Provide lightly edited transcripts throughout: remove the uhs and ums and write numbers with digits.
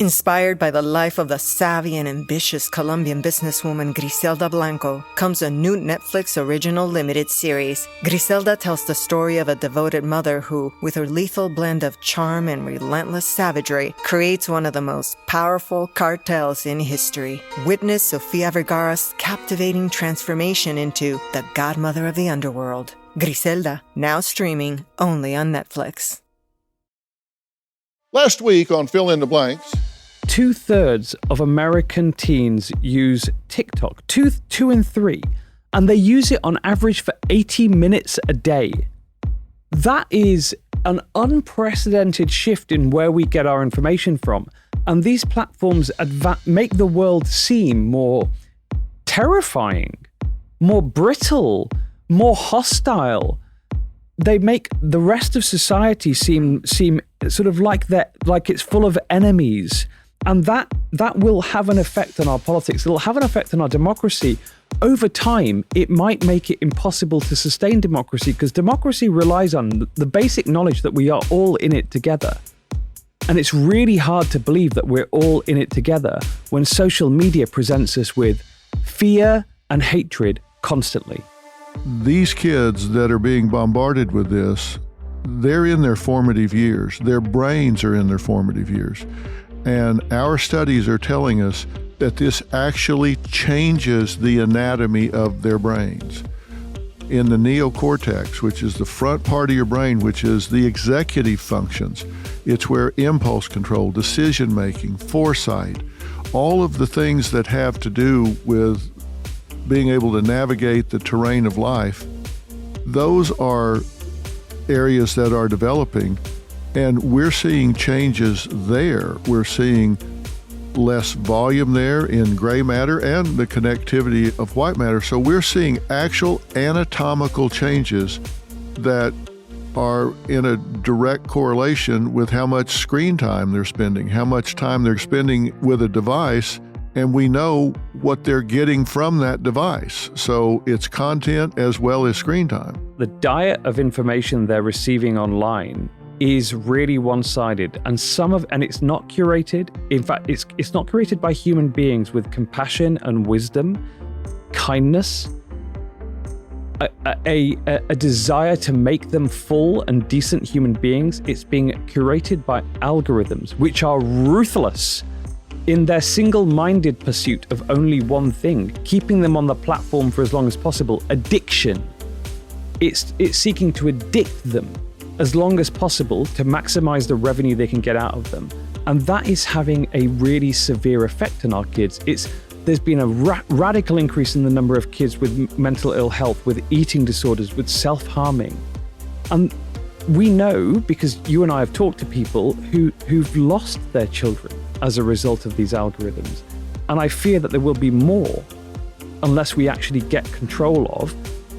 Inspired by the life of the savvy and ambitious Colombian businesswoman Griselda Blanco comes a new Netflix original limited series. Griselda tells the story of a devoted mother who, with her lethal blend of charm and relentless savagery, creates one of the most powerful cartels in history. Witness Sofia Vergara's captivating transformation into the godmother of the underworld. Griselda, now streaming only on Netflix. Last week on Fill in the Blanks, 2/3 of American teens use TikTok, two in three, and they use it on average for 80 minutes a day. That is an unprecedented shift in where we get our information from. And these platforms make the world seem more terrifying, more brittle, more hostile. They make the rest of society seem sort of like it's full of enemies. And that will have an effect on our politics. It'll have an effect on our democracy. Over time, it might make it impossible to sustain democracy because democracy relies on the basic knowledge that we are all in it together. And it's really hard to believe that we're all in it together when social media presents us with fear and hatred constantly. these kids that are being bombarded with this, they're in their formative years. Their brains are in their formative years. And our studies are telling us that this actually changes the anatomy of their brains. In the neocortex, which is the front part of your brain, which is the executive functions, it's where impulse control, decision-making, foresight, all of the things that have to do with being able to navigate the terrain of life, those are areas that are developing, and we're seeing changes there. We're seeing less volume there in gray matter and the connectivity of white matter. So we're seeing actual anatomical changes that are in a direct correlation with how much screen time they're spending, how much time they're spending with a device, and we know what they're getting from that device. So it's content as well as screen time. The diet of information they're receiving online is really one-sided, and it's not curated. In fact, it's not curated by human beings with compassion and wisdom, kindness, a desire to make them full and decent human beings. It's being curated by algorithms, which are ruthless in their single-minded pursuit of only one thing, keeping them on the platform for as long as possible. Addiction. It's seeking to addict them as long as possible to maximize the revenue they can get out of them. And that is having a really severe effect on our kids. There's been a radical increase in the number of kids with mental ill health, with eating disorders, with self-harming. And we know, because you and I have talked to people who've lost their children as a result of these algorithms. And I fear that there will be more unless we actually get control of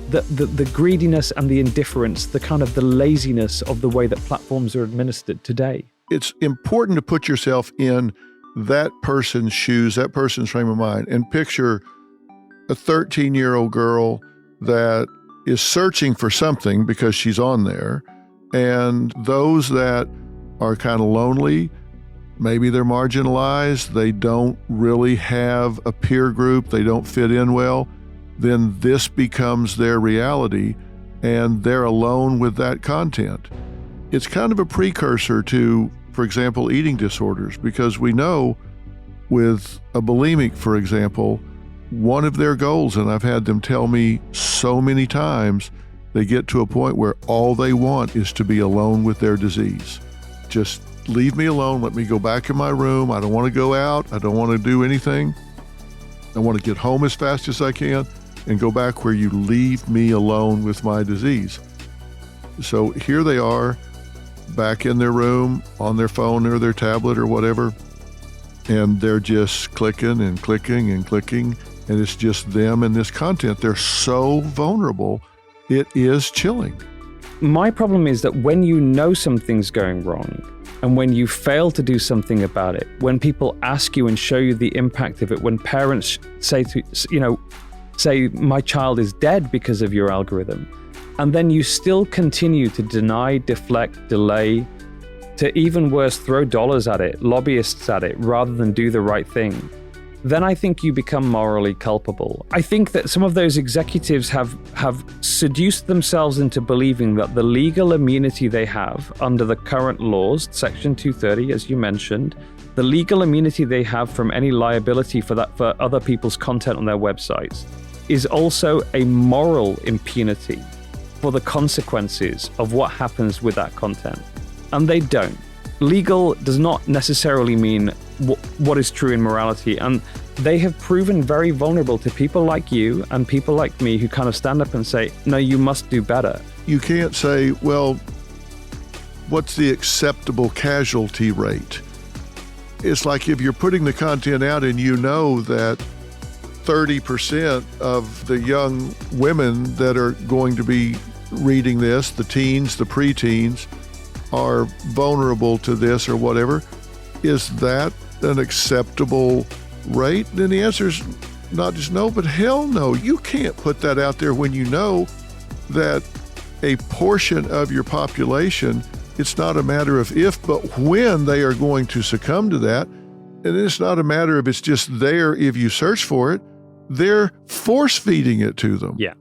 the greediness and the indifference, the kind of the laziness of the way that platforms are administered today. It's important to put yourself in that person's shoes, that person's frame of mind, and picture a 13-year-old girl that is searching for something because she's on there, and those that are kind of lonely, maybe they're marginalized, they don't really have a peer group, they don't fit in well, then this becomes their reality and they're alone with that content. It's kind of a precursor to, for example, eating disorders, because we know with a bulimic, for example, one of their goals, and I've had them tell me so many times, they get to a point where all they want is to be alone with their disease. Just leave me alone, let me go back in my room, I don't want to go out, I don't want to do anything. I want to get home as fast as I can and go back where you leave me alone with my disease. So here they are, back in their room, on their phone or their tablet or whatever, and they're just clicking and clicking and clicking, and it's just them and this content. They're so vulnerable, it is chilling. My problem is that when you know something's going wrong, and when you fail to do something about it, when people ask you and show you the impact of it, when parents say, my child is dead because of your algorithm, and then you still continue to deny, deflect, delay, to even worse, throw dollars at it, lobbyists at it, rather than do the right thing, then I think you become morally culpable. I think that some of those executives have seduced themselves into believing that the legal immunity they have under the current laws, Section 230, as you mentioned, the legal immunity they have from any liability for other people's content on their websites, is also a moral impunity for the consequences of what happens with that content. And they don't. Legal does not necessarily mean what is true in morality, and they have proven very vulnerable to people like you and people like me who kind of stand up and say, no, you must do better. You can't say, well, what's the acceptable casualty rate? It's like if you're putting the content out and you know that 30% of the young women that are going to be reading this, the teens, the preteens, are vulnerable to this or whatever, is that an acceptable rate? Then the answer is not just no, but hell no. You can't put that out there when you know that a portion of your population, it's not a matter of if, but when they are going to succumb to that. And it's not a matter of it's just there if you search for it. They're force feeding it to them. Yeah.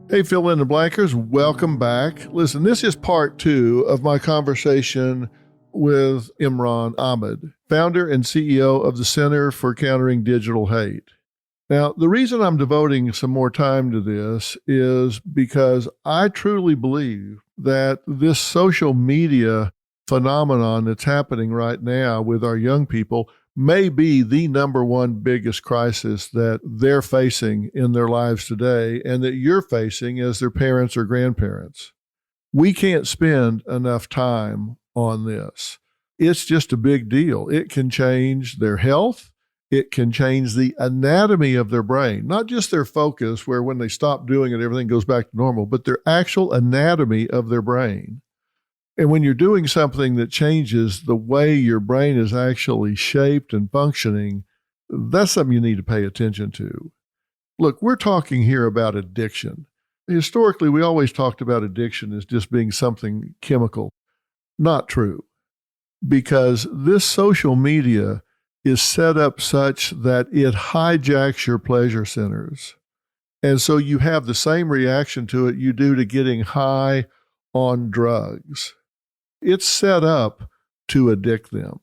Hey, fill in the blankers, welcome back. Listen, this is part 2 of my conversation with Imran Ahmed, founder and CEO of the Center for Countering Digital Hate. Now, the reason I'm devoting some more time to this is because I truly believe that this social media phenomenon that's happening right now with our young people may be the number one biggest crisis that they're facing in their lives today and that you're facing as their parents or grandparents. We can't spend enough time on this. It's just a big deal. It can change their health. It can change the anatomy of their brain, not just their focus, where when they stop doing it, everything goes back to normal, but their actual anatomy of their brain. And when you're doing something that changes the way your brain is actually shaped and functioning, that's something you need to pay attention to. Look, we're talking here about addiction. Historically, we always talked about addiction as just being something chemical. Not true, because this social media is set up such that it hijacks your pleasure centers. And so you have the same reaction to it you do to getting high on drugs. It's set up to addict them.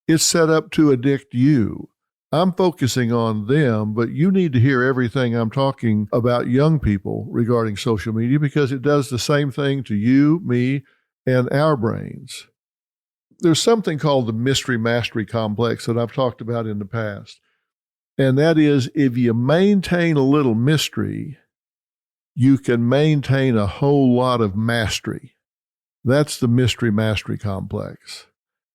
It's set up to addict you. I'm focusing on them, but you need to hear everything I'm talking about young people regarding social media because it does the same thing to you, me, and our brains. There's something called the mystery mastery complex that I've talked about in the past. And that is, if you maintain a little mystery, you can maintain a whole lot of mastery. That's the mystery mastery complex.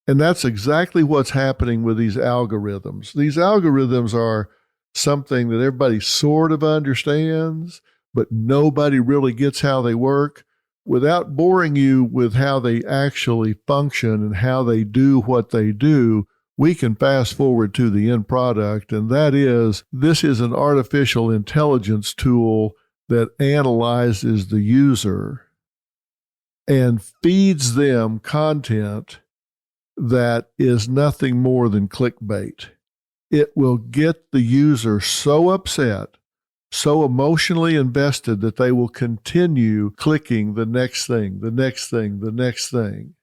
And that's exactly what's happening with these algorithms. These algorithms are something that everybody sort of understands, but nobody really gets how they work. Without boring you with how they actually function and how they do what they do, we can fast forward to the end product, and that is, this is an artificial intelligence tool that analyzes the user and feeds them content that is nothing more than clickbait. It will get the user so upset, so emotionally invested that they will continue clicking the next thing, the next thing, the next thing.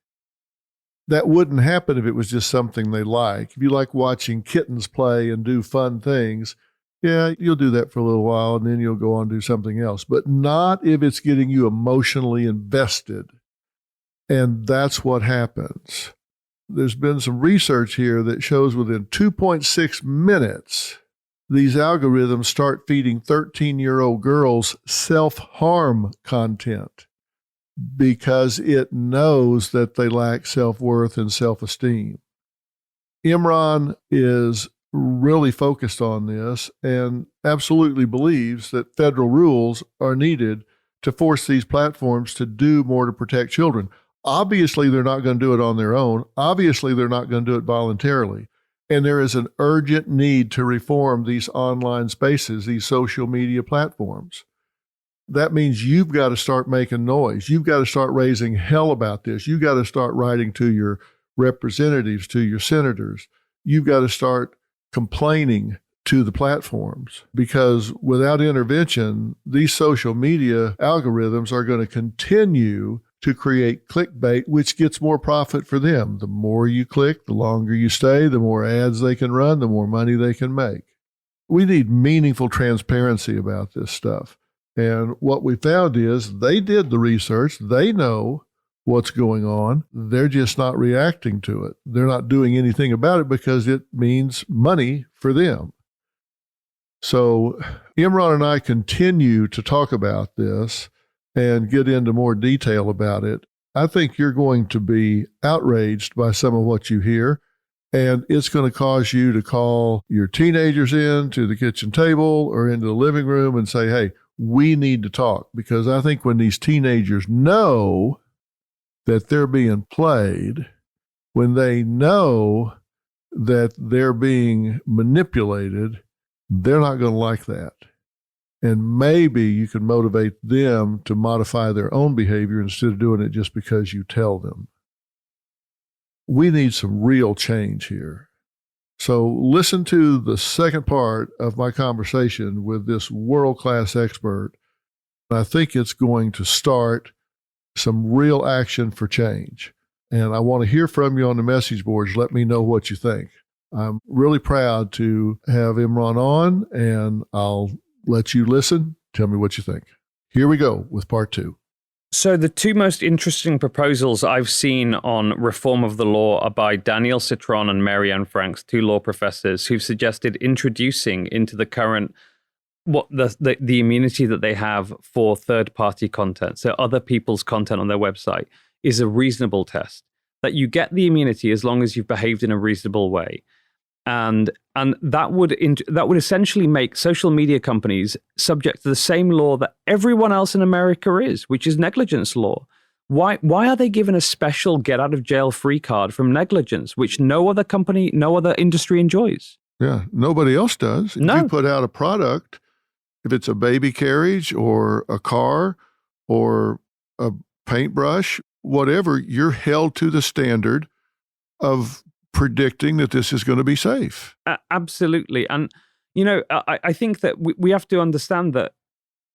That wouldn't happen if it was just something they like. If you like watching kittens play and do fun things, yeah, you'll do that for a little while and then you'll go on and do something else, but not if it's getting you emotionally invested. And that's what happens. There's been some research here that shows within 2.6 minutes, these algorithms start feeding 13-year-old girls self-harm content because it knows that they lack self-worth and self-esteem. Imran is really focused on this and absolutely believes that federal rules are needed to force these platforms to do more to protect children. Obviously, they're not going to do it on their own. Obviously, they're not going to do it voluntarily. And there is an urgent need to reform these online spaces, these social media platforms. that means you've got to start making noise. You've got to start raising hell about this. You've got to start writing to your representatives, to your senators. You've got to start complaining to the platforms, because without intervention, these social media algorithms are going to continue to create clickbait, which gets more profit for them. The more you click, the longer you stay, the more ads they can run, the more money they can make. We need meaningful transparency about this stuff. And what we found is they did the research. They know what's going on. They're just not reacting to it. They're not doing anything about it because it means money for them. So Imran and I continue to talk about this and get into more detail about it. I think you're going to be outraged by some of what you hear, and it's going to cause you to call your teenagers in to the kitchen table or into the living room and say, hey, we need to talk. Because I think when these teenagers know that they're being played, when they know that they're being manipulated, they're not going to like that. And maybe you can motivate them to modify their own behavior instead of doing it just because you tell them. We need some real change here. So listen to the second part of my conversation with this world-class expert. I think it's going to start some real action for change. And I want to hear from you on the message boards. Let me know what you think. I'm really proud to have Imran on, and I'll let you listen. Tell me what you think. Here we go with part 2. So the two most interesting proposals I've seen on reform of the law are by Daniel Citron and Mary Ann Franks, 2 law professors who've suggested introducing into the current what the immunity that they have for third-party content, so other people's content on their website, is a reasonable test. That you get the immunity as long as you've behaved in a reasonable way. And that would essentially make social media companies subject to the same law that everyone else in America is, which is negligence law. Why are they given a special get out of jail free card from negligence, which no other company, no other industry enjoys? Yeah, nobody else does. If you put out a product, if it's a baby carriage or a car or a paintbrush, whatever, you're held to the standard of predicting that this is going to be safe. Absolutely. And, you know, I think that we have to understand that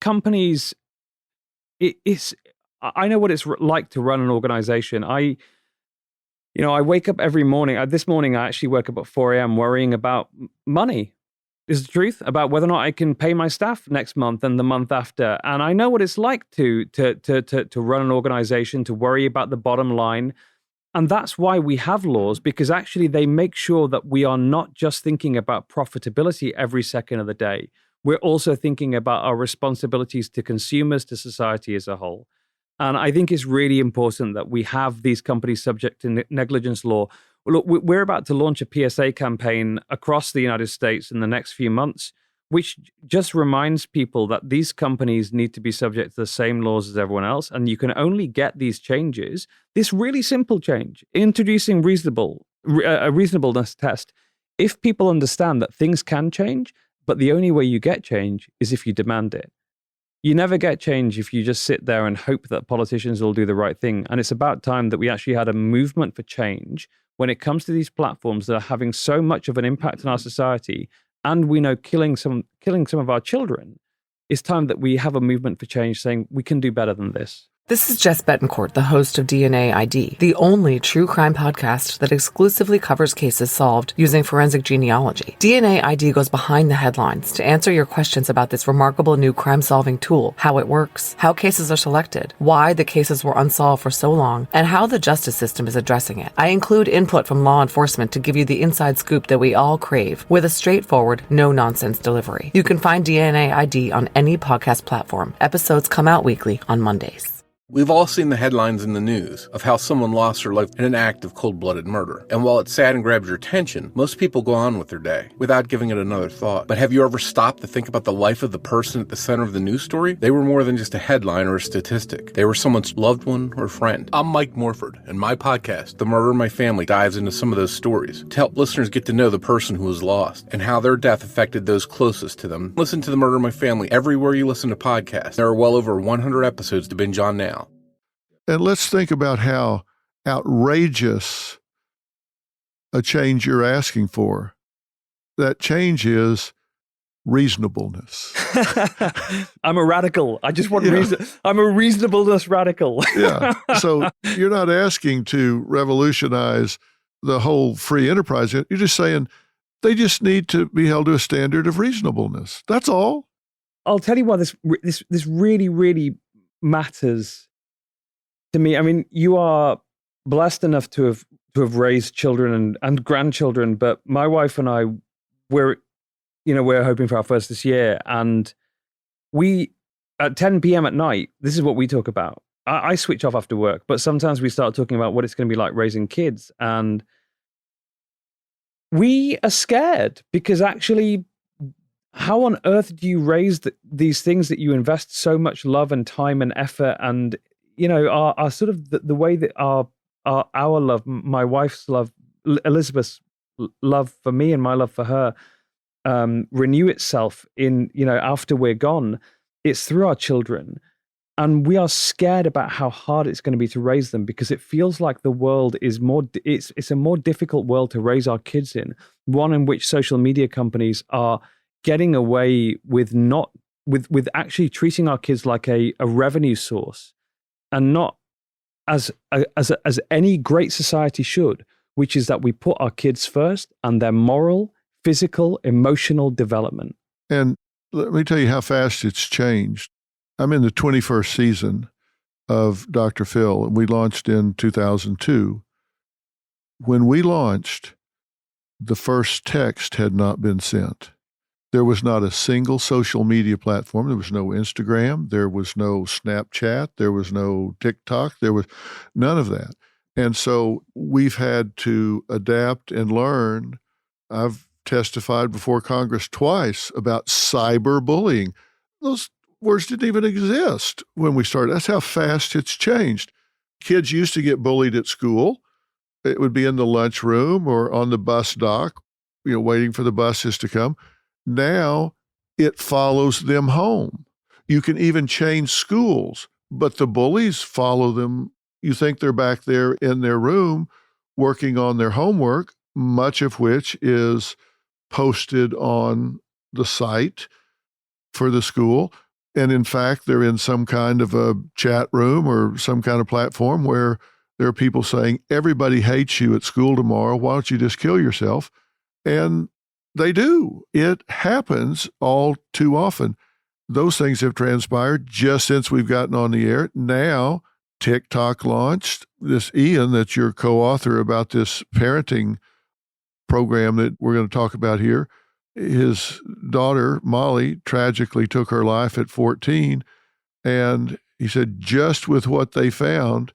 companies, I know what it's like to run an organization. I wake up every morning. This morning, I actually woke up at 4 a.m. worrying about money. Is the truth about whether or not I can pay my staff next month and the month after. And I know what it's like to run an organization, to worry about the bottom line. And that's why we have laws, because actually they make sure that we are not just thinking about profitability every second of the day. We're also thinking about our responsibilities to consumers, to society as a whole. And I think it's really important that we have these companies subject to negligence law. Look, we're about to launch a PSA campaign across the United States in the next few months, which just reminds people that these companies need to be subject to the same laws as everyone else. And you can only get these changes, this really simple change, introducing a reasonableness test, if people understand that things can change, but the only way you get change is if you demand it. You never get change if you just sit there and hope that politicians will do the right thing. And it's about time that we actually had a movement for change when it comes to these platforms that are having so much of an impact on our society, and we know killing some of our children. It's time that we have a movement for change saying we can do better than this. This is Jess Betancourt, the host of DNA ID, the only true crime podcast that exclusively covers cases solved using forensic genealogy. DNA ID goes behind the headlines to answer your questions about this remarkable new crime-solving tool, how it works, how cases are selected, why the cases were unsolved for so long, and how the justice system is addressing it. I include input from law enforcement to give you the inside scoop that we all crave, with a straightforward, no-nonsense delivery. You can find DNA ID on any podcast platform. Episodes come out weekly on Mondays. We've all seen the headlines in the news of how someone lost their life in an act of cold-blooded murder. And while it's sad and grabs your attention, most people go on with their day without giving it another thought. But have you ever stopped to think about the life of the person at the center of the news story? They were more than just a headline or a statistic. They were someone's loved one or friend. I'm Mike Morford, and my podcast, The Murder in My Family, dives into some of those stories to help listeners get to know the person who was lost and how their death affected those closest to them. Listen to The Murder in My Family everywhere you listen to podcasts. There are well over 100 episodes to binge on now. And let's think about how outrageous a change you're asking for. That change is reasonableness. I'm a radical. I just want reason. I'm a reasonableness radical. Yeah. So you're not asking to revolutionize the whole free enterprise. You're just saying they just need to be held to a standard of reasonableness. That's all. I'll tell you why this really, really matters to me. I mean, you are blessed enough to have raised children and grandchildren, but my wife and I, we're hoping for our first this year, and we at 10 p.m. at night, this is what we talk about. I switch off after work, but sometimes we start talking about what it's going to be like raising kids, and we are scared because actually, how on earth do you raise these things that you invest so much love and time and effort and our sort of the way that our love, my wife's love, Elizabeth's love for me and my love for her, renew itself in, after we're gone. It's through our children. And we are scared about how hard it's going to be to raise them because it feels like the world is it's a more difficult world to raise our kids in. One in which social media companies are getting away with with actually treating our kids like a revenue source. And not as any great society should, which is that we put our kids first and their moral, physical, emotional development. And let me tell you how fast it's changed. I'm in the 21st season of Dr. Phil, and we launched in 2002. When we launched, the first text had not been sent. There was not a single social media platform. There was no Instagram. There was no Snapchat. There was no TikTok. There was none of that. And so we've had to adapt and learn. I've testified before Congress twice about cyberbullying. Those words didn't even exist when we started. That's how fast it's changed. Kids used to get bullied at school. It would be in the lunchroom or on the bus dock, waiting for the buses to come. Now it follows them home. You can even change schools, but the bullies follow them. You think they're back there in their room working on their homework, much of which is posted on the site for the school. And in fact, they're in some kind of a chat room or some kind of platform where there are people saying, everybody hates you at school tomorrow. Why don't you just kill yourself? And they do. It happens all too often. Those things have transpired just since we've gotten on the air. Now, TikTok launched. This Ian, that's your co-author about this parenting program that we're going to talk about here, his daughter, Molly, tragically took her life at 14. And he said, just with what they found,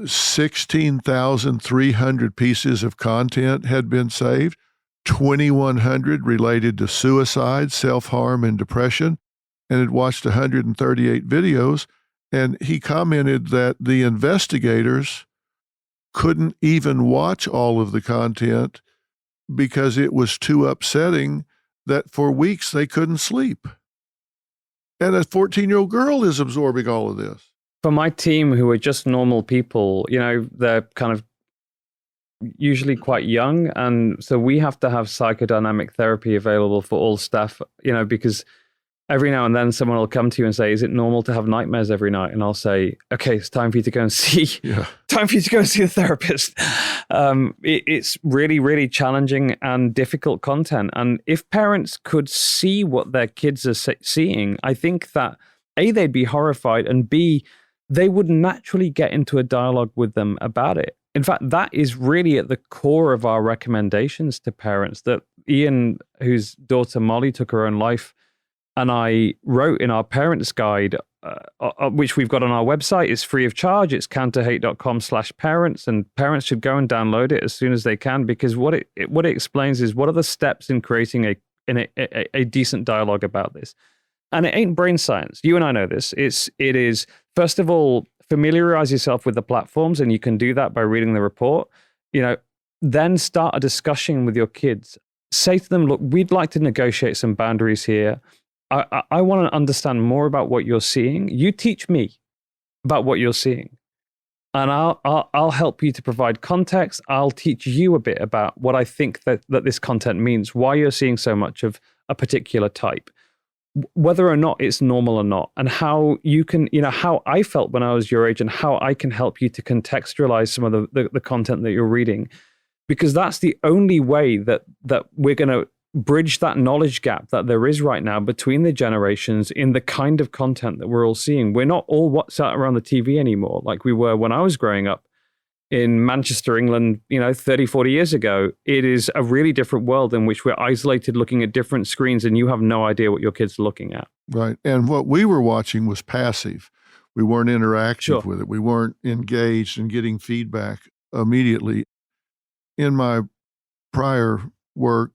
16,300 pieces of content had been saved. 2,100 related to suicide, self-harm, and depression, and had watched 138 videos. And he commented that the investigators couldn't even watch all of the content because it was too upsetting that for weeks they couldn't sleep. And a 14-year-old girl is absorbing all of this. For my team, who are just normal people, they're kind of usually quite young, and so we have to have psychodynamic therapy available for all staff, because every now and then someone will come to you and say, is it normal to have nightmares every night? And I'll say, okay, it's time for you to go and see the therapist. It's really, really challenging and difficult content. And if parents could see what their kids are seeing, I think that A, they'd be horrified, and B, they would naturally get into a dialogue with them about it. In fact, that is really at the core of our recommendations to parents, that Ian, whose daughter Molly took her own life, and I wrote in our parents' guide which we've got on our website, is free of charge. It's counterhate.com/parents, and parents should go and download it as soon as they can, because what it explains is what are the steps in creating a decent dialogue about this. And it ain't brain science. You and I know this. It is, first of all, familiarize yourself with the platforms, and you can do that by reading the report. Then start a discussion with your kids. Say to them, look, we'd like to negotiate some boundaries here. I want to understand more about what you're seeing. You teach me about what you're seeing, and I'll help you to provide context. I'll teach you a bit about what I think that this content means, why you're seeing so much of a particular type, whether or not it's normal or not, and how you can, how I felt when I was your age, and how I can help you to contextualize some of the content that you're reading, because that's the only way that we're going to bridge that knowledge gap that there is right now between the generations in the kind of content that we're all seeing. We're not all sat around the TV anymore like we were when I was growing up in Manchester, England, 30, 40 years ago. It is a really different world in which we're isolated looking at different screens, and you have no idea what your kids are looking at. Right. And what we were watching was passive. We weren't interactive with it. We weren't engaged in getting feedback immediately. In my prior work,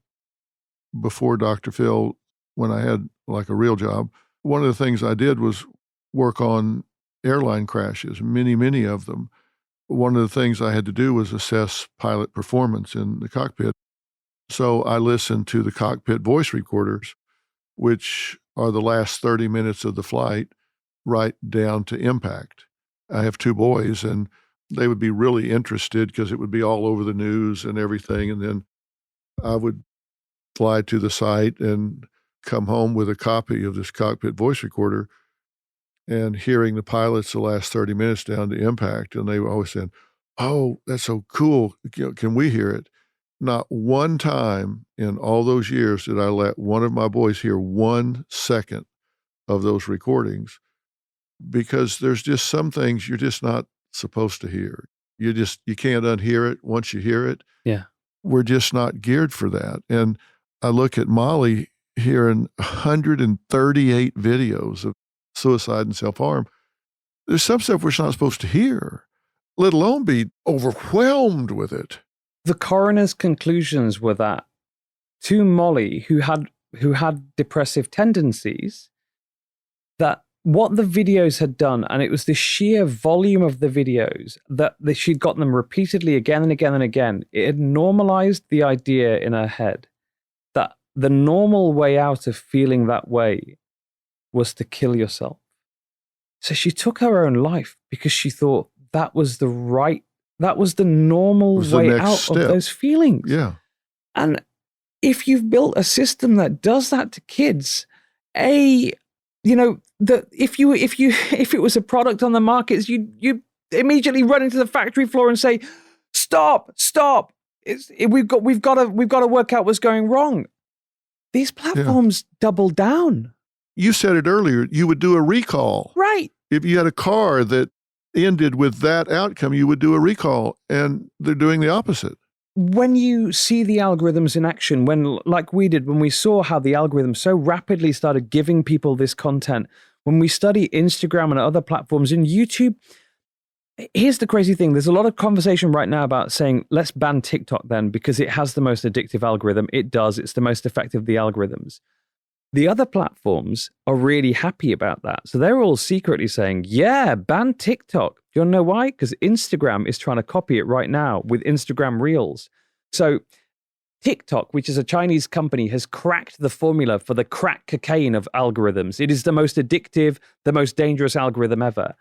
before Dr. Phil, when I had like a real job, one of the things I did was work on airline crashes, many of them. One of the things I had to do was assess pilot performance in the cockpit. So I listened to the cockpit voice recorders, which are the last 30 minutes of the flight, right down to impact. I have 2 boys, and they would be really interested because it would be all over the news and everything. And then I would fly to the site and come home with a copy of this cockpit voice recorder and hearing the pilots the last 30 minutes down to impact. And they were always saying, "Oh, that's so cool. Can we hear it?" Not one time in all those years did I let one of my boys hear 1 second of those recordings, because there's just some things you're just not supposed to hear. You can't unhear it once you hear it. Yeah. We're just not geared for that. And I look at Molly hearing 138 videos of suicide and self-harm. There's some stuff we're not supposed to hear, let alone be overwhelmed with it. The coroner's conclusions were that to Molly, who had depressive tendencies, that what the videos had done, and it was the sheer volume of the videos, that she'd gotten them repeatedly again and again and again, it had normalized the idea in her head that the normal way out of feeling that way was to kill yourself. So she took her own life because she thought that was the normal way out of those feelings. Yeah. And if you've built a system that does that to kids, if it was a product on the markets, you immediately run into the factory floor and say, "Stop! We've got to work out what's going wrong." These platforms double down. You said it earlier. You would do a recall, right? If you had a car that ended with that outcome, you would do a recall, and they're doing the opposite. When you see the algorithms in action, like we did, when we saw how the algorithm so rapidly started giving people this content, when we study Instagram and other platforms in YouTube, here's the crazy thing. There's a lot of conversation right now about saying, let's ban TikTok then, because it has the most addictive algorithm. It does. It's the most effective of the algorithms. The other platforms are really happy about that. So they're all secretly saying, yeah, ban TikTok. Do you want to know why? Because Instagram is trying to copy it right now with Instagram Reels. So TikTok, which is a Chinese company, has cracked the formula for the crack cocaine of algorithms. It is the most addictive, the most dangerous algorithm ever.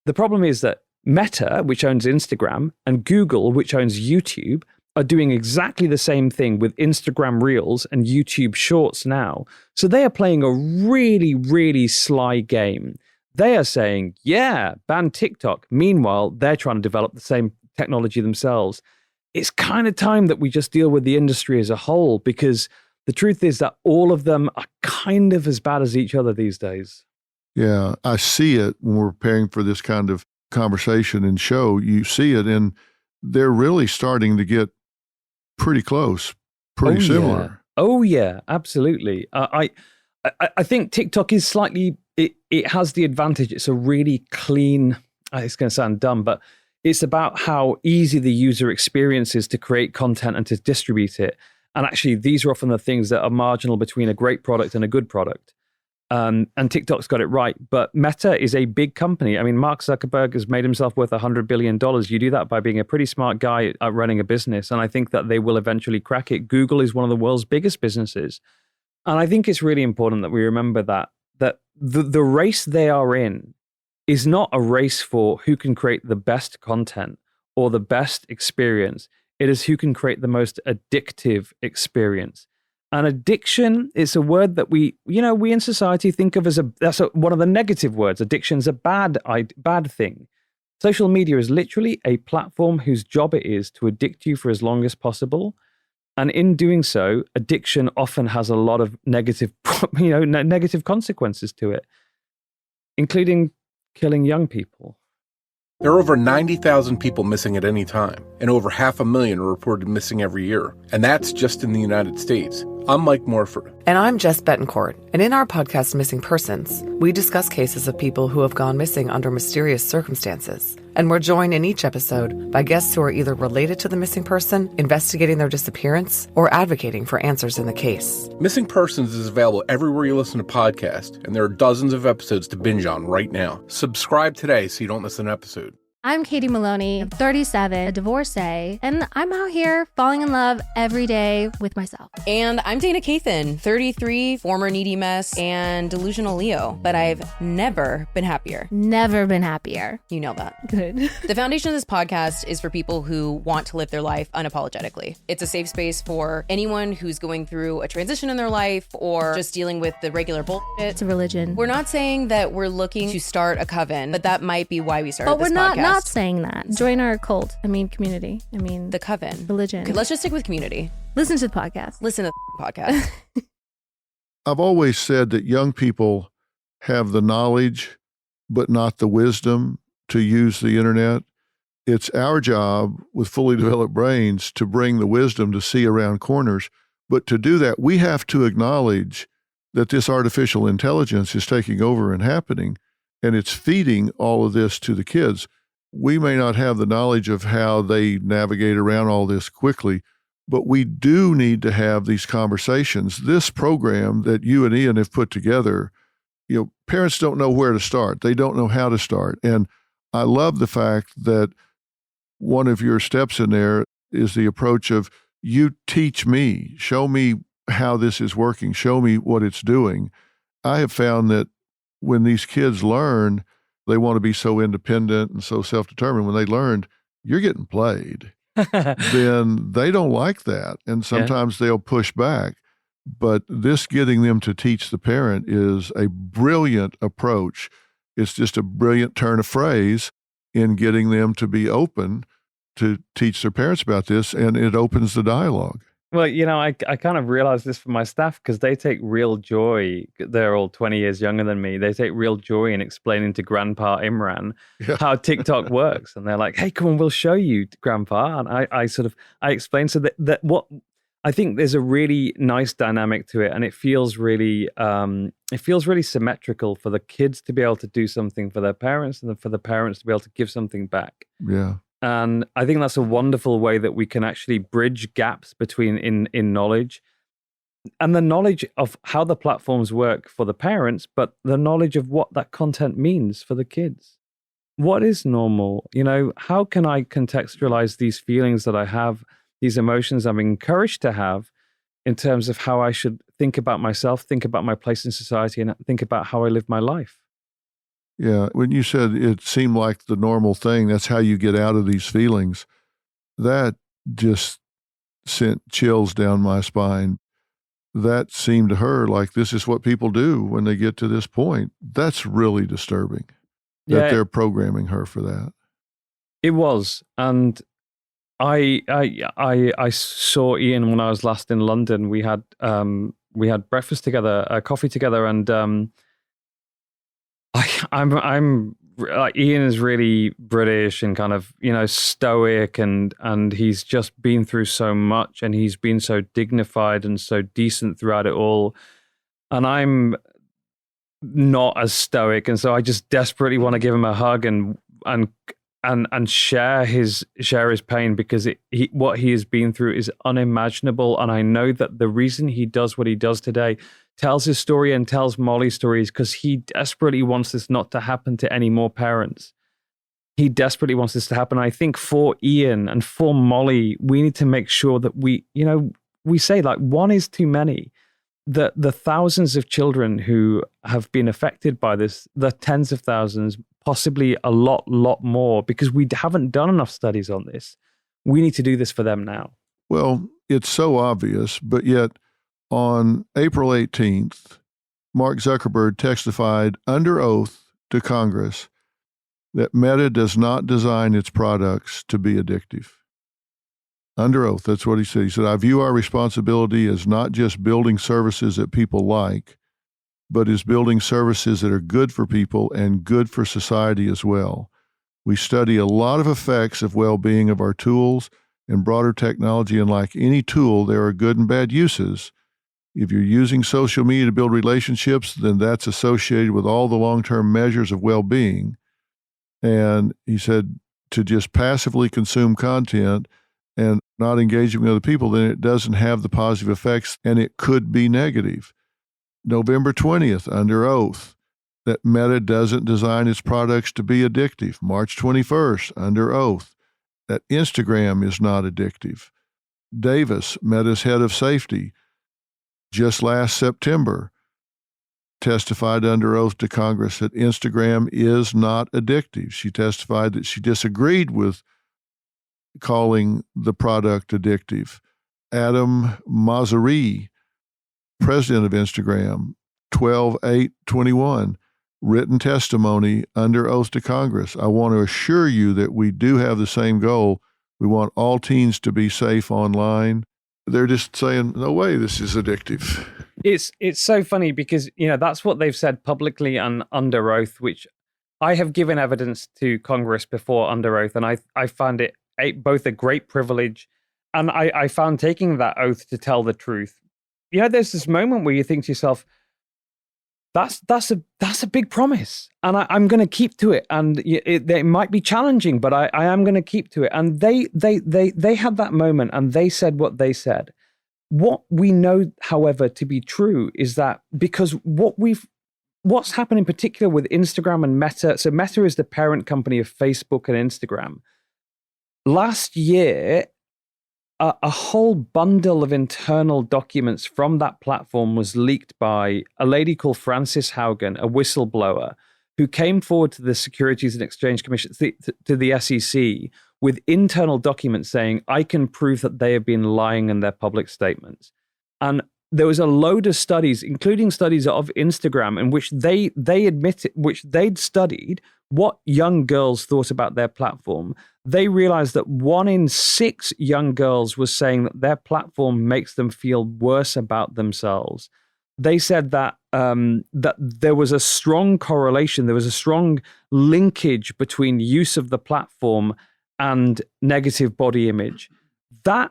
The problem is that Meta, which owns Instagram, and Google, which owns YouTube, are doing exactly the same thing with Instagram Reels and YouTube Shorts now. So they are playing a really, really sly game. They are saying, yeah, ban TikTok. Meanwhile, they're trying to develop the same technology themselves. It's kind of time that we just deal with the industry as a whole, because the truth is that all of them are kind of as bad as each other these days. Yeah, I see it when we're preparing for this kind of conversation and show. You see it, and they're really starting to get pretty close, similar. Oh yeah, absolutely. I think TikTok is slightly it has the advantage. It's a really clean, it's going to sound dumb, but it's about how easy the user experience is to create content and to distribute it. And actually, these are often the things that are marginal between a great product and a good product. And TikTok's got it right. But Meta is a big company. I mean, Mark Zuckerberg has made himself worth $100 billion. You do that by being a pretty smart guy at running a business. And I think that they will eventually crack it. Google is one of the world's biggest businesses. And I think it's really important that we remember that the race they are in is not a race for who can create the best content or the best experience. It is who can create the most addictive experience. And addiction is a word that we in society think of as one of the negative words. Addiction's a bad thing. Social media is literally a platform whose job it is to addict you for as long as possible. And in doing so, addiction often has a lot of negative consequences to it, including killing young people. There are over 90,000 people missing at any time, and over 500,000 are reported missing every year. And that's just in the United States. I'm Mike Morford. And I'm Jess Betancourt. And in our podcast, Missing Persons, we discuss cases of people who have gone missing under mysterious circumstances. And we're joined in each episode by guests who are either related to the missing person, investigating their disappearance, or advocating for answers in the case. Missing Persons is available everywhere you listen to podcasts, and there are dozens of episodes to binge on right now. Subscribe today so you don't miss an episode. I'm Katie Maloney, I'm 37, a divorcee, and I'm out here falling in love every day with myself. And I'm Dana Cathan, 33, former needy mess, and delusional Leo, but I've never been happier. Never been happier. You know that. Good. The foundation of this podcast is for people who want to live their life unapologetically. It's a safe space for anyone who's going through a transition in their life or just dealing with the regular bullshit. It's a religion. We're not saying that we're looking to start a coven, but that might be why we started this podcast. But we're not saying that. Join our cult. Community. The coven. Religion. Okay, let's just stick with community. Listen to the podcast. Listen to the podcast. I've always said that young people have the knowledge, but not the wisdom to use the internet. It's our job with fully developed brains to bring the wisdom to see around corners. But to do that, we have to acknowledge that this artificial intelligence is taking over and happening, and it's feeding all of this to the kids. We may not have the knowledge of how they navigate around all this quickly, but we do need to have these conversations. This program that you and Ian have put together, parents don't know where to start. They don't know how to start. And I love the fact that one of your steps in there is the approach of you teach me, show me how this is working, show me what it's doing. I have found that when these kids learn, they want to be so independent and so self-determined. When they learned you're getting played, then they don't like that. And sometimes they'll push back. But this getting them to teach the parent is a brilliant approach. It's just a brilliant turn of phrase in getting them to be open to teach their parents about this, and it opens the dialogue. Well, I kind of realized this for my staff because they take real joy. They're all 20 years younger than me. They take real joy in explaining to Grandpa Imran how TikTok works. And they're like, hey, come on, we'll show you, Grandpa. And I explain so that what I think there's a really nice dynamic to it. And it feels really symmetrical for the kids to be able to do something for their parents and for the parents to be able to give something back. Yeah. And I think that's a wonderful way that we can actually bridge gaps between in knowledge and the knowledge of how the platforms work for the parents, but the knowledge of what that content means for the kids. What is normal? How can I contextualize these feelings that I have, these emotions I'm encouraged to have in terms of how I should think about myself, think about my place in society, and think about how I live my life? Yeah, when you said it seemed like the normal thing, that's how you get out of these feelings, that just sent chills down my spine. That seemed to her like this is what people do when they get to this point. That's really disturbing that they're programming her for that. It was. And I saw Ian when I was last in London. We had breakfast together, coffee together, and I'm like, Ian is really British and kind of, stoic, and he's just been through so much, and he's been so dignified and so decent throughout it all. And I'm not as stoic, and so I just desperately want to give him a hug and share his pain, because what he has been through is unimaginable. And I know that the reason he does what he does today, tells his story and tells Molly's stories, because he desperately wants this not to happen to any more parents. He desperately wants this to happen. I think for Ian and for Molly, we need to make sure that we say, like, one is too many. The thousands of children who have been affected by this, the tens of thousands, possibly a lot more, because we haven't done enough studies on this. We need to do this for them now. Well, it's so obvious, but yet on April 18th, Mark Zuckerberg testified under oath to Congress that Meta does not design its products to be addictive. Under oath, that's what he said. He said, I view our responsibility as not just building services that people like, but as building services that are good for people and good for society as well. We study a lot of effects of well-being of our tools and broader technology, and like any tool, there are good and bad uses. If you're using social media to build relationships, then that's associated with all the long-term measures of well-being. And he said to just passively consume content and not engaging with other people, then it doesn't have the positive effects, and it could be negative. November 20th, under oath, that Meta doesn't design its products to be addictive. March 21st, under oath, that Instagram is not addictive. Davis, Meta's head of safety, just last September, testified under oath to Congress that Instagram is not addictive. She testified that she disagreed with calling the product addictive. Adam Mosseri, president of Instagram, 12/8/21, written testimony under oath to Congress. I want to assure you that we do have the same goal. We want all teens to be safe online. They're just saying, no way, this is addictive. It's so funny because, that's what they've said publicly and under oath, which I have given evidence to Congress before under oath, and I found it both a great privilege, and I found taking that oath to tell the truth. There's this moment where you think to yourself, that's a big promise, and I'm going to keep to it. And it might be challenging, but I am going to keep to it. And they had that moment, and they said what they said. What we know, however, to be true is that because what's happened in particular with Instagram and Meta. So Meta is the parent company of Facebook and Instagram. Last year, a whole bundle of internal documents from that platform was leaked by a lady called Frances Haugen, a whistleblower, who came forward to the Securities and Exchange Commission, to the SEC, with internal documents saying, I can prove that they have been lying in their public statements. And there was a load of studies, including studies of Instagram, in which they admitted, which they'd studied what young girls thought about their platform. They realized that 1 in 6 young girls was saying that their platform makes them feel worse about themselves. They said that that there was a strong correlation, there was a strong linkage between use of the platform and negative body image. The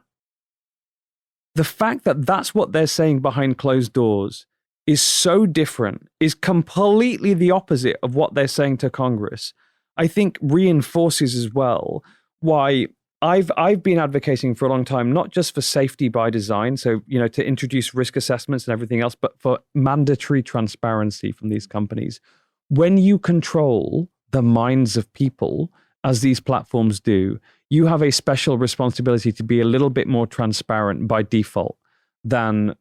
fact that that's what they're saying behind closed doors is so different, is completely the opposite of what they're saying to Congress, I think reinforces as well why I've been advocating for a long time, not just for safety by design, so, to introduce risk assessments and everything else, but for mandatory transparency from these companies. When you control the minds of people, as these platforms do, you have a special responsibility to be a little bit more transparent by default than,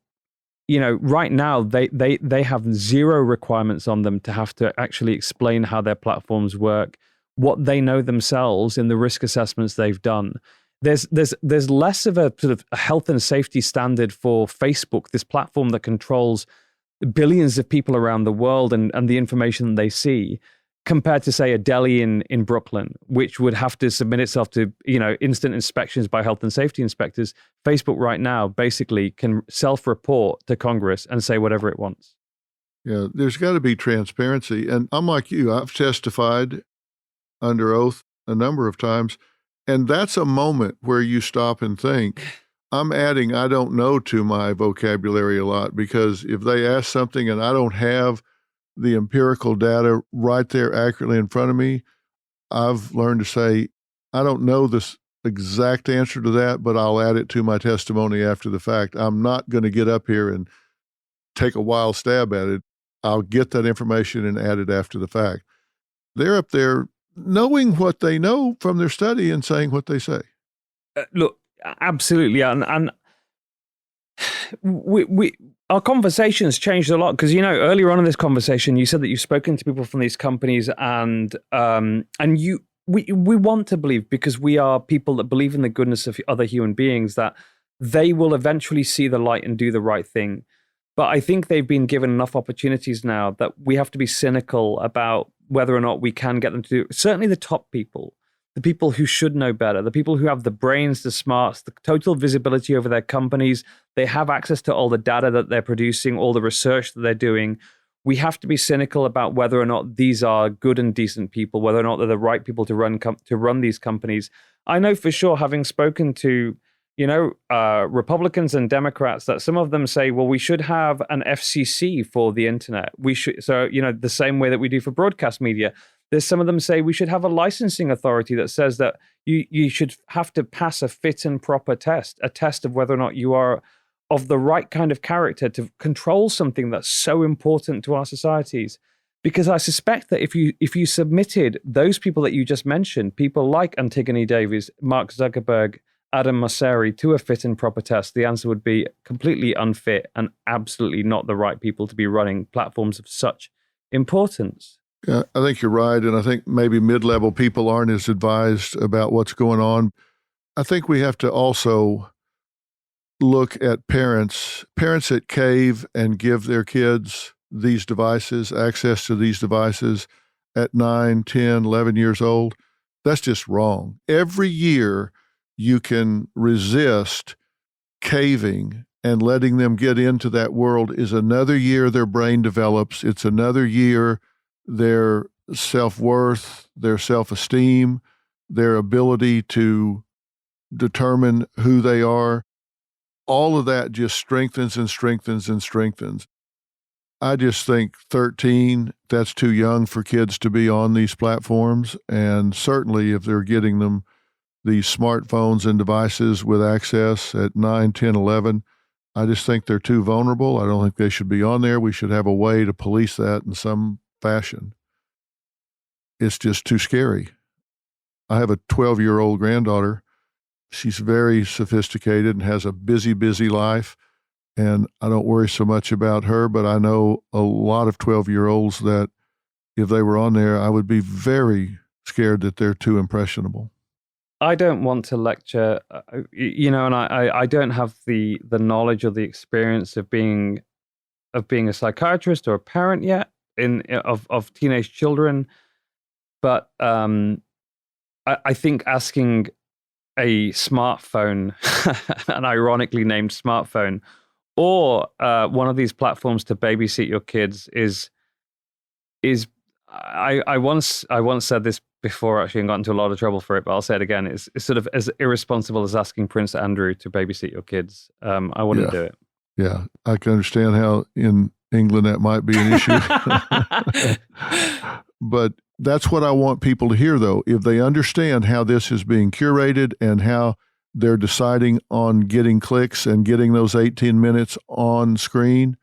right now they have zero requirements on them to have to actually explain how their platforms work, what they know themselves in the risk assessments they've done. There's less of a sort of a health and safety standard for Facebook, this platform that controls billions of people around the world and the information they see, compared to, say, a deli in Brooklyn, which would have to submit itself to, instant inspections by health and safety inspectors. Facebook right now basically can self-report to Congress and say whatever it wants. Yeah, there's got to be transparency. And I'm like you, I've testified under oath a number of times, and that's a moment where you stop and think, I'm adding I don't know to my vocabulary a lot, because if they ask something and I don't have the empirical data right there accurately in front of me, I've learned to say, I don't know this exact answer to that, but I'll add it to my testimony after the fact. I'm not going to get up here and take a wild stab at it. I'll get that information and add it after the fact. They're up there knowing what they know from their study and saying what they say. Look, absolutely. And we our conversations changed a lot because, earlier on in this conversation, you said that you've spoken to people from these companies and we want to believe, because we are people that believe in the goodness of other human beings, that they will eventually see the light and do the right thing. But I think they've been given enough opportunities now that we have to be cynical about whether or not we can get them to do. Certainly the top people, the people who should know better, the people who have the brains, the smarts, the total visibility over their companies. They have access to all the data that they're producing, all the research that they're doing. We have to be cynical about whether or not these are good and decent people, whether or not they're the right people to run these companies. I know for sure, having spoken to Republicans and Democrats, that some of them say, well, we should have an FCC for the internet. We should, the same way that we do for broadcast media. There's some of them say we should have a licensing authority that says that you should have to pass a fit and proper test, a test of whether or not you are of the right kind of character to control something that's so important to our societies. Because I suspect that if you submitted those people that you just mentioned, people like Antigone Davies, Mark Zuckerberg, Adam Mosseri, to a fit and proper test, the answer would be completely unfit and absolutely not the right people to be running platforms of such importance. Yeah, I think you're right. And I think maybe mid-level people aren't as advised about what's going on. I think we have to also look at parents that cave and give their kids these devices, access to these devices at 9, 10, 11 years old. That's just wrong. Every year you can resist caving and letting them get into that world is another year their brain develops. It's another year their self-worth, their self-esteem, their ability to determine who they are. All of that just strengthens and strengthens and strengthens. I just think 13, that's too young for kids to be on these platforms. And certainly if they're getting them these smartphones and devices with access at 9, 10, 11, I just think they're too vulnerable. I don't think they should be on there. We should have a way to police that in some fashion. It's just too scary. I have a 12-year-old granddaughter. She's very sophisticated and has a busy, busy life. And I don't worry so much about her, but I know a lot of 12-year-olds that if they were on there, I would be very scared that they're too impressionable. I don't want to lecture, and I don't have the knowledge or the experience of being a psychiatrist or a parent yet of teenage children, but I think asking a smartphone, an ironically named smartphone, or one of these platforms to babysit your kids is I once said this before actually and got into a lot of trouble for it, but I'll say it again. It's sort of as irresponsible as asking Prince Andrew to babysit your kids. I wouldn't do it. Yeah, I can understand how in England that might be an issue. But that's what I want people to hear, though. If they understand how this is being curated and how they're deciding on getting clicks and getting those 18 minutes on screen,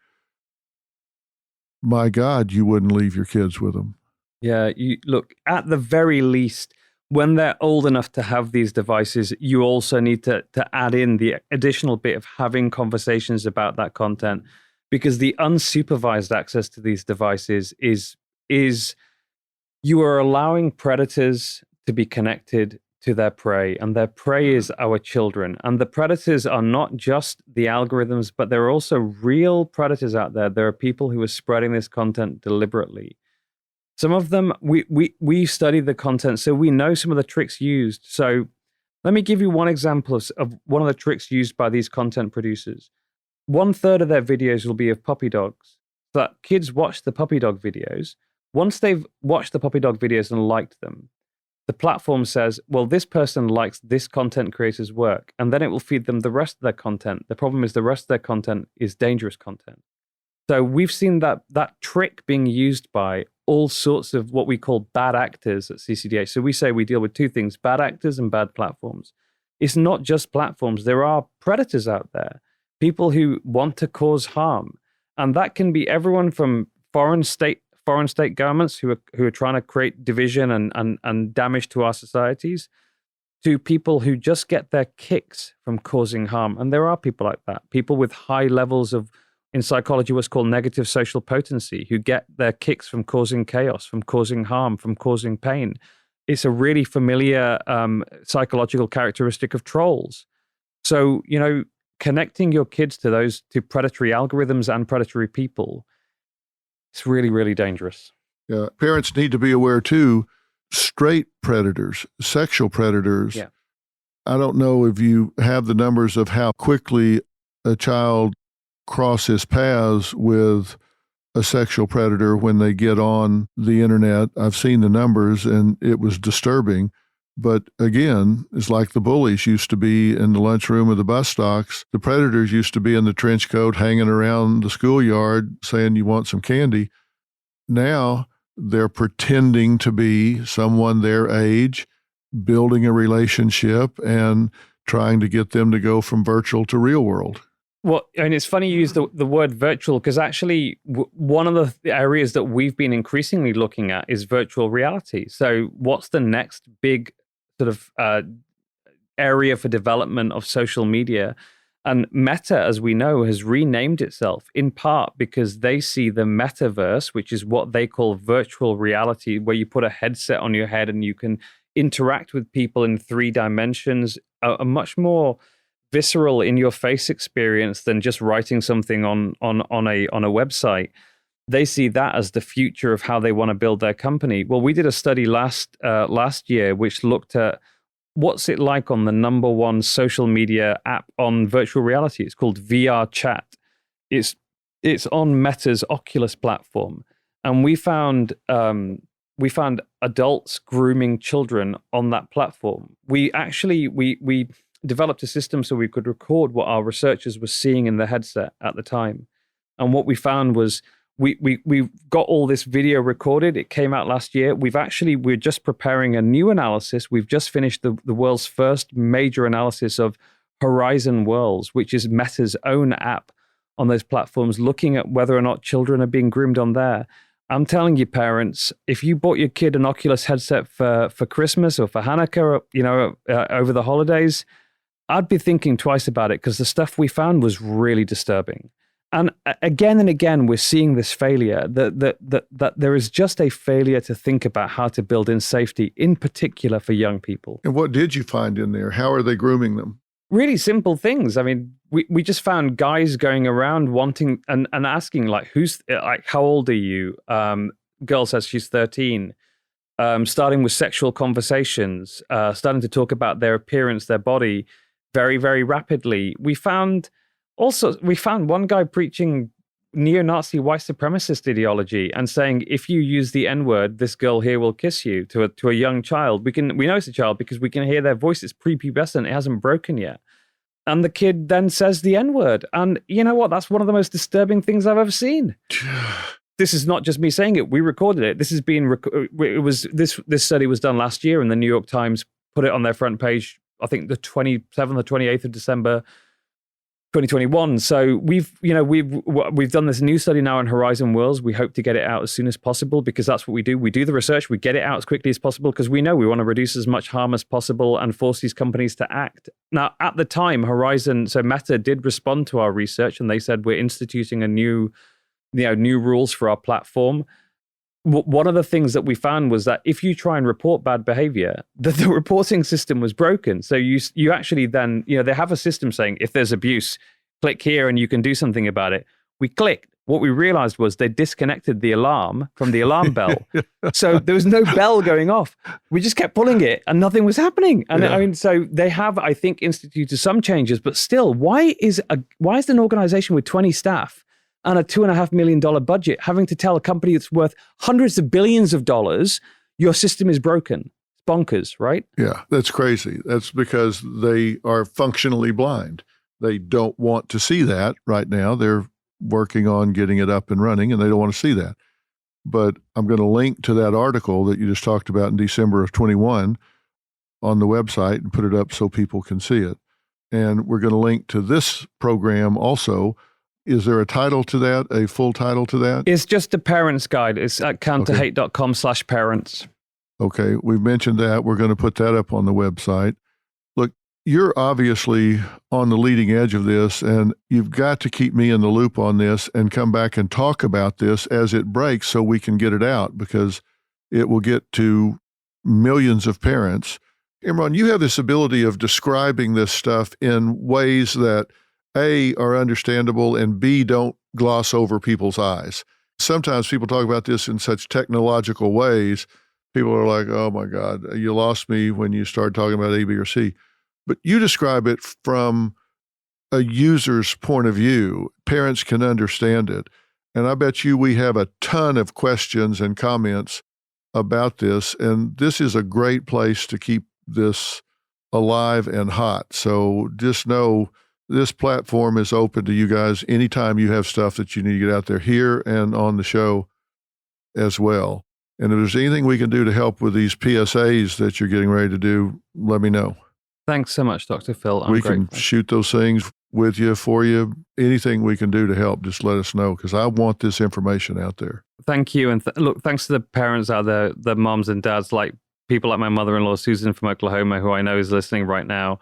my God, you wouldn't leave your kids with them. Yeah, look, at the very least, when they're old enough to have these devices, you also need to add in the additional bit of having conversations about that content, because the unsupervised access to these devices is you are allowing predators to be connected to their prey, and their prey is our children. And the predators are not just the algorithms, but there are also real predators out there. There are people who are spreading this content deliberately. Some of them, we study the content, so we know some of the tricks used. So let me give you one example of one of the tricks used by these content producers. 1/3 of their videos will be of puppy dogs. So that kids watch the puppy dog videos. Once they've watched the puppy dog videos and liked them, the platform says, well, this person likes this content creator's work, and then it will feed them the rest of their content. The problem is the rest of their content is dangerous content. So we've seen that trick being used by all sorts of what we call bad actors at CCDH. So we say we deal with two things, bad actors and bad platforms. It's not just platforms. There are predators out there, people who want to cause harm. And that can be everyone from foreign state governments who are trying to create division and damage to our societies, to people who just get their kicks from causing harm. And there are people like that, people with high levels of, in psychology, what's called negative social potency, who get their kicks from causing chaos, from causing harm, from causing pain. It's a really familiar psychological characteristic of trolls. So, connecting your kids to predatory algorithms and predatory people, it's really, really dangerous. Yeah. Parents need to be aware too, straight predators, sexual predators. Yeah. I don't know if you have the numbers of how quickly a child crosses paths with a sexual predator when they get on the internet. I've seen the numbers and it was disturbing. But again, it's like the bullies used to be in the lunchroom of the bus stocks. The predators used to be in the trench coat hanging around the schoolyard saying, you want some candy. Now they're pretending to be someone their age, building a relationship and trying to get them to go from virtual to real world. Well, and it's funny you use the word virtual, because actually one of the areas that we've been increasingly looking at is virtual reality. So what's the next big sort of area for development of social media? And Meta, as we know, has renamed itself in part because they see the metaverse, which is what they call virtual reality, where you put a headset on your head and you can interact with people in 3 dimensions, a much more visceral in your face experience than just writing something on a website. They see that as the future of how they want to build their company. Well, we did a study last year which looked at what's it like on the number one social media app on virtual reality. It's called VR Chat. It's on Meta's Oculus platform, and we found adults grooming children on that platform. We developed a system so we could record what our researchers were seeing in the headset at the time. And what we found was we got all this video recorded. It came out last year. We're just preparing a new analysis. We've just finished the world's first major analysis of Horizon Worlds, which is Meta's own app on those platforms, looking at whether or not children are being groomed on there. I'm telling you, parents, if you bought your kid an Oculus headset for Christmas or for Hanukkah, over the holidays, I'd be thinking twice about it, because the stuff we found was really disturbing. And again, we're seeing this failure, that there is just a failure to think about how to build in safety, in particular for young people. And what did you find in there? How are they grooming them? Really simple things. I mean, we just found guys going around wanting and asking, like, how old are you? Girl says she's 13. Starting with sexual conversations, starting to talk about their appearance, their body, very, very rapidly. We found one guy preaching neo-Nazi white supremacist ideology and saying, if you use the N-word, this girl here will kiss you, to a young child. We know it's a child because we can hear their voice. It's prepubescent. It hasn't broken yet. And the kid then says the N-word. And you know what? That's one of the most disturbing things I've ever seen. This is not just me saying it. We recorded it. This has been, this study was done last year, and the New York Times put it on their front page, I think the 27th or 28th of December, 2021. So we've done this new study now on Horizon Worlds. We hope to get it out as soon as possible, because that's what we do. We do the research, we get it out as quickly as possible, because we know we want to reduce as much harm as possible and force these companies to act. Now, at the time, Meta did respond to our research, and they said we're instituting a new rules for our platform. One of the things that we found was that if you try and report bad behavior, the reporting system was broken. So you actually then, they have a system saying, if there's abuse, click here and you can do something about it. We clicked. What we realized was they disconnected the alarm from the alarm bell. So there was no bell going off. We just kept pulling it and nothing was happening. And I mean, so they have, I think, instituted some changes, but still, why is an organization with 20 staff and a $2.5 million budget having to tell a company that's worth hundreds of billions of dollars, your system is broken? It's bonkers, right? Yeah, that's crazy. That's because they are functionally blind. They don't want to see that right now. They're working on getting it up and running, and they don't want to see that. But I'm going to link to that article that you just talked about in December of 21 on the website and put it up so people can see it. And we're going to link to this program also. Is there a title to that, a full title to that? It's just a parent's guide. It's at counterhate.com/parents. Okay, we've mentioned that. We're going to put that up on the website. Look, you're obviously on the leading edge of this, and you've got to keep me in the loop on this and come back and talk about this as it breaks so we can get it out, because it will get to millions of parents. Imran, you have this ability of describing this stuff in ways that A, are understandable, and B, don't gloss over people's eyes. Sometimes people talk about this in such technological ways. People are like, oh my God, you lost me when you started talking about A, B, or C. But you describe it from a user's point of view. Parents can understand it. And I bet you we have a ton of questions and comments about this. And this is a great place to keep this alive and hot. So just know this platform is open to you guys anytime you have stuff that you need to get out there here and on the show as well. And if there's anything we can do to help with these PSAs that you're getting ready to do, let me know. Thanks so much, Dr. Phil. We can shoot those things with you, for you. Anything we can do to help, just let us know, because I want this information out there. Thank you. And look, thanks to the parents out there, the moms and dads, like people like my mother-in-law, Susan from Oklahoma, who I know is listening right now.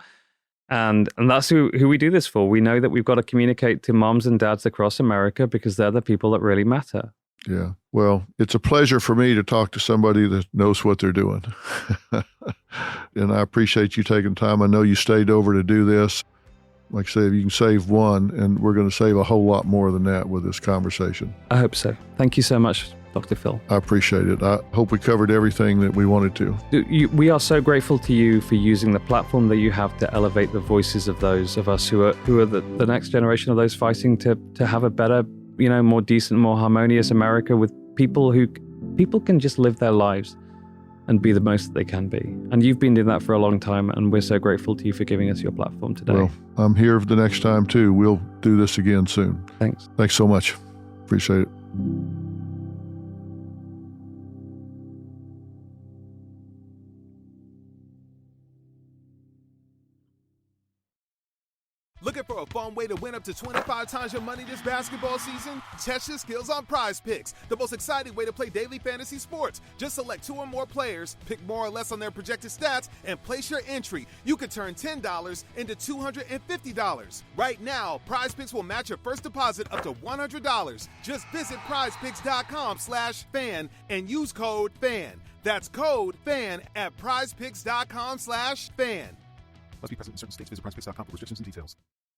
And that's who we do this for. We know that we've got to communicate to moms and dads across America because they're the people that really matter. Yeah. Well, it's a pleasure for me to talk to somebody that knows what they're doing. And I appreciate you taking time. I know you stayed over to do this. Like I said, you can save one, and we're going to save a whole lot more than that with this conversation. I hope so. Thank you so much, Dr. Phil. I appreciate it. I hope we covered everything that we wanted to. We are so grateful to you for using the platform that you have to elevate the voices of those of us who are the next generation of those fighting to have a better, more decent, more harmonious America with people can just live their lives and be the most that they can be. And you've been doing that for a long time, and we're so grateful to you for giving us your platform today. Well, I'm here the next time too. We'll do this again soon. Thanks. Thanks so much. Appreciate it. Looking for a fun way to win up to 25 times your money this basketball season? Test your skills on Prize Picks, the most exciting way to play daily fantasy sports. Just select 2 or more players, pick more or less on their projected stats, and place your entry. You could turn $10 into $250. Right now, Prize Picks will match your first deposit up to $100. Just visit prizepicks.com/fan and use code FAN. That's code FAN at prizepicks.com/fan. Must be present in certain states. Visit prizepicks.com for restrictions and details.